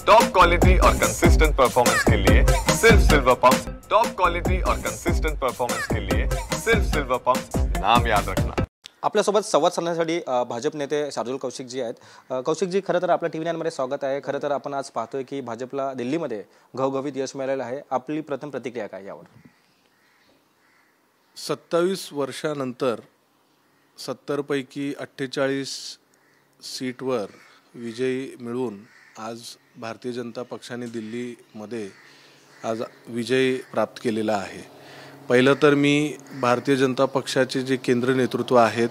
Top quality और consistent performance के लिए सिर्फ सिल्वर पंप्स। टॉप क्वालिटी और कंसिस्टेंट परफॉर्मेंस के लिए सिर्फ सिल्वर पंप्स, नाम याद रखना। आपल्यासोबत संवाद साधण्यासाठी भाजप नेते शार्दूल कौशिकजी आहेत। कौशिकजी, खरं तर आपल्या TV9 मध्ये स्वागत आहे। खरं तर आपण आज पाहतोय की भाजपला दिल्लीमध्ये घवघवीत यश मिळालेलं आहे। आपली प्रथम प्रतिक्रिया काय यावर? 27 वर्षानंतर 70 पैकी 48 सीटवर विजय मिळवून आज भारतीय जनता पक्षाने दिल्लीमध्ये आज विजय प्राप्त केलेला आहे। पहिलं तर मी भारतीय जनता पक्षाचे जे केंद्र नेतृत्व आहेत,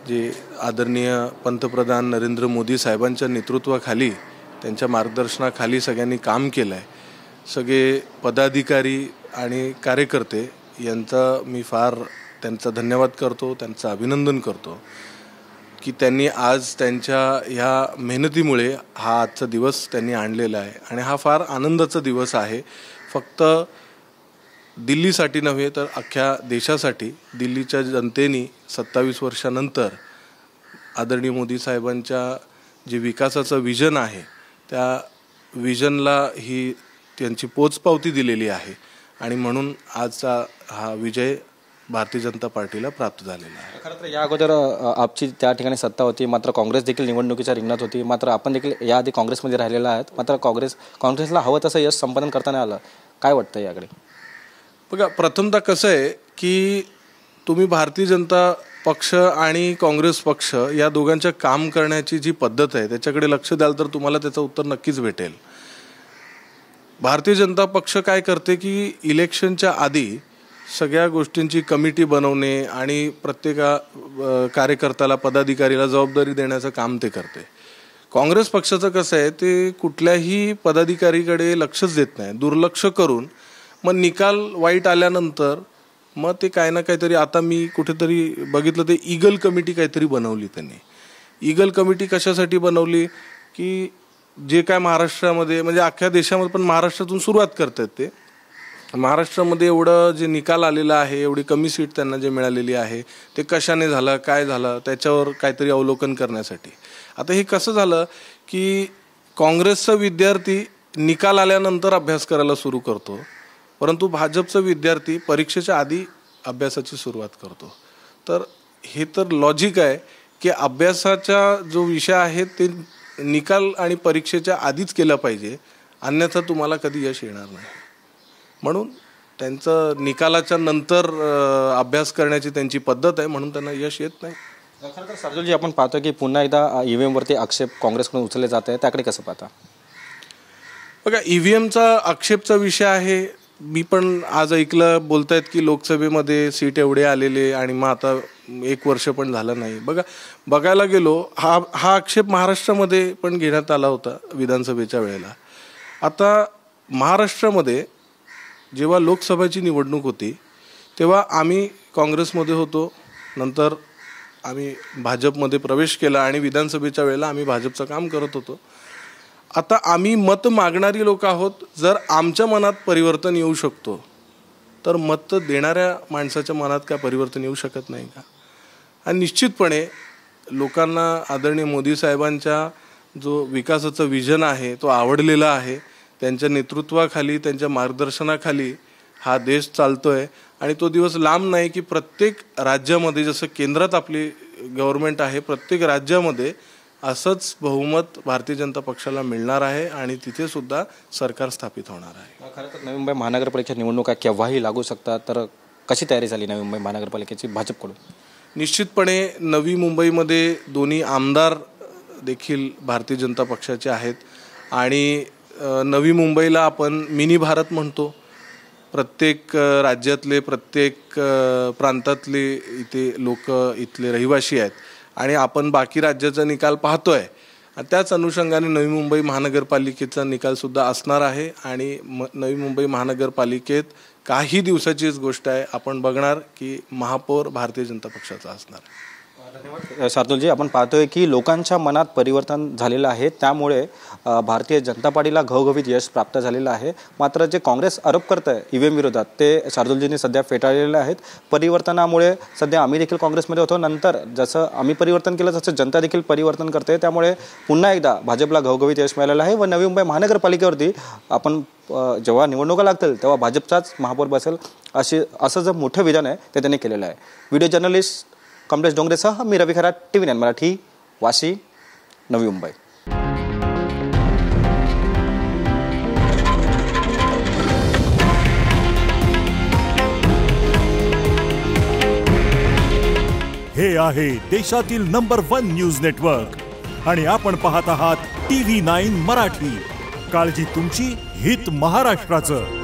जे आदरणीय पंतप्रधान नरेंद्र मोदी साहेबांच्या नेतृत्वाखाली, त्यांच्या मार्गदर्शनाखाली सगळ्यांनी काम केलं आहे, सगळे पदाधिकारी आणि कार्यकर्ते यांचा मी फार त्यांचा धन्यवाद करतो, त्यांचं अभिनंदन करतो की त्यांनी आज त्यांच्या ह्या मेहनतीमुळे हा आजचा दिवस त्यांनी आणलेला आहे। आणि हा फार आनंदाचा दिवस आहे, फक्त दिल्लीसाठी नव्हे तर अख्ख्या देशासाठी। दिल्लीच्या जनतेने 27 वर्षानंतर आदरणीय मोदी साहेबांच्या जे विकासाचं विजन आहे, त्या विजनला ही त्यांची पोचपावती दिलेली आहे आणि म्हणून आजचा हा विजय भारतीय जनता पार्टीला प्राप्त झालेला आहे। खरं तर या अगोदर आपची त्या ठिकाणी सत्ता होती, मात्र काँग्रेस देखील निवडणुकीच्या रिंगणात होती। मात्र आपण देखील याआधी काँग्रेसमध्ये राहिलेला आहात, मात्र काँग्रेसला हवं तसं यश संपादन करता नाही आलं। काय वाटतं याकडे? बघा, प्रथमतः कसं आहे की तुम्ही भारतीय जनता पक्ष आणि काँग्रेस पक्ष या दोघांच्या काम करण्याची जी पद्धत आहे त्याच्याकडे लक्ष द्याल तर तुम्हाला त्याचं उत्तर नक्कीच भेटेल। भारतीय जनता पक्ष काय करते की इलेक्शनच्या आधी सगळ्या गोष्टींची कमिटी बनवणे आणि प्रत्येक कार्यकर्त्याला, पदाधिकारीला जबाबदारी देण्याचं काम ते करते। काँग्रेस पक्षाचं कसं आहे, ते कुठल्याही पदाधिकारीकडे लक्षच देत नाही, दुर्लक्ष करून मग निकाल वाईट आल्यानंतर मग ते काय ना काहीतरी, आता मी कुठेतरी बघितलं ते ईगल कमिटी काहीतरी बनवली त्यांनी। ईगल कमिटी कशासाठी बनवली की जे काय महाराष्ट्रामध्ये, म्हणजे अख्ख्या देशामध्ये पण महाराष्ट्रातून सुरुवात करतात ते, महाराष्ट्रामध्ये एवढं जे निकाल आलेला आहे, एवढी कमी सीट त्यांना जे मिळालेली आहे, ते कशाने झालं, काय झालं, त्याच्यावर काहीतरी अवलोकन करण्यासाठी। आता हे कसं झालं की काँग्रेसचा विद्यार्थी निकाल आल्यानंतर अभ्यास करायला सुरू करतो, परंतु भाजपचा विद्यार्थी परीक्षेच्या आधी अभ्यासाची सुरुवात करतो। तर हे तर लॉजिक आहे की अभ्यासाचा जो विषय आहे ते निकाल आणि परीक्षेच्या आधीच केला पाहिजे, अन्यथा तुम्हाला कधी यश येणार नाही। म्हणून त्यांचं निकालाच्या नंतर अभ्यास करण्याची त्यांची पद्धत आहे, म्हणून त्यांना यश येत नाही। खरं तर शार्दूलजी, आपण पाहतो की पुन्हा एकदा EVM वरती आक्षेप काँग्रेसकडून उचलले जात आहे, त्याकडे कसं पाहता? बघा, EVMचा आक्षेपचा विषय आहे। मी पण आज ऐकलं, बोलतायत की लोकसभेमध्ये सीट एवढे आलेले आणि मग आता 1 वर्ष पण झालं नाही। बघायला गेलो, हा आक्षेप महाराष्ट्रामध्ये पण घेण्यात आला होता विधानसभेच्या वेळेला। आता महाराष्ट्रामध्ये जेव्हा लोकसभेची निवडणूक होती तेव्हा आम्ही काँग्रेसमध्ये होतो, नंतर आम्ही भाजपमध्ये प्रवेश केला आणि विधानसभेच्या वेळेला आम्ही भाजपचं काम करत होतो। आता आम्ही मत मागणारी लोक आहोत, जर आमच्या मनात परिवर्तन येऊ शकतो तर मत देणाऱ्या माणसाच्या मनात काय परिवर्तन येऊ शकत नाही का? आणि निश्चितपणे लोकांना आदरणीय मोदी साहेबांच्या जो विकासाचं विजन आहे तो आवडलेला आहे। त्यांच्या नेतृत्वाखाली, त्यांच्या मार्गदर्शनाखाली हा देश चालतोय आणि तो दिवस लांब नाही की प्रत्येक राज्यामध्ये, जसं केंद्रात आपली गव्हर्नमेंट आहे, प्रत्येक राज्यामध्ये असंच बहुमत भारतीय जनता पक्षाला मिळणार आहे आणि तिथे सुद्धा सरकार स्थापित होणार आहे। खरं तर नवी मुंबई महानगरपालिकेच्या निवडणुका केव्हाही लागू शकतात, तर कशी तयारी झाली नवी मुंबई महानगरपालिकेची भाजपकडून? निश्चितपणे नवी मुंबईमध्ये दोन्ही आमदार देखील भारतीय जनता पक्षाचे आहेत आणि नवी मुंबईला आपण मिनी भारत म्हणतो। प्रत्येक राज्यातले, प्रत्येक प्रांतातले इथे लोक इथले रहिवासी आहेत आणि आपण बाकी राज्याचा निकाल पाहतोय। त्याच अनुषंगाने नवी मुंबई महानगरपालिकेचा निकाल सुद्धा असणार आहे आणि नवी मुंबई महानगरपालिकेत काही दिवसाचीच गोष्ट आहे, आपण बघणार की महापौर भारतीय जनता पक्षाचा असणार आहे। धन्यवाद शार्दूलजी। आपण पाहतोय की लोकांच्या मनात परिवर्तन झालेलं आहे, त्यामुळे भारतीय जनता पार्टीला घवघवीत यश प्राप्त झालेलं आहे. मात्र जे काँग्रेस आरोप करत आहे ईव्हीएम विरोधात ते शार्दूलजींनी सध्या फेटाळलेले आहेत. परिवर्तनामुळे सध्या आम्ही देखील काँग्रेसमध्ये होतो, नंतर जसं आम्ही परिवर्तन केलं तसं जनता देखील परिवर्तन करते. त्यामुळे पुन्हा एकदा भाजपला घवघवीत यश मिळालेलं आहे व नवी मुंबई महानगरपालिकेवरती आपण जेव्हा निवडणुका लागतील तेव्हा भाजपचाच महापौर बसेल असं जे मोठं विधान आहे ते त्यांनी केलेलं आहे. व्हिडिओ जर्नलिस्ट कमलेश डोंगरेसह मी रवी खरात, TV9 मराठी, वाशी, नवी मुंबई. हे आहे देशातील नंबर 1 न्यूज नेटवर्क आणि आपण पाहत आहात TV9 मराठी. काळजी तुमची, हित महाराष्ट्राचं.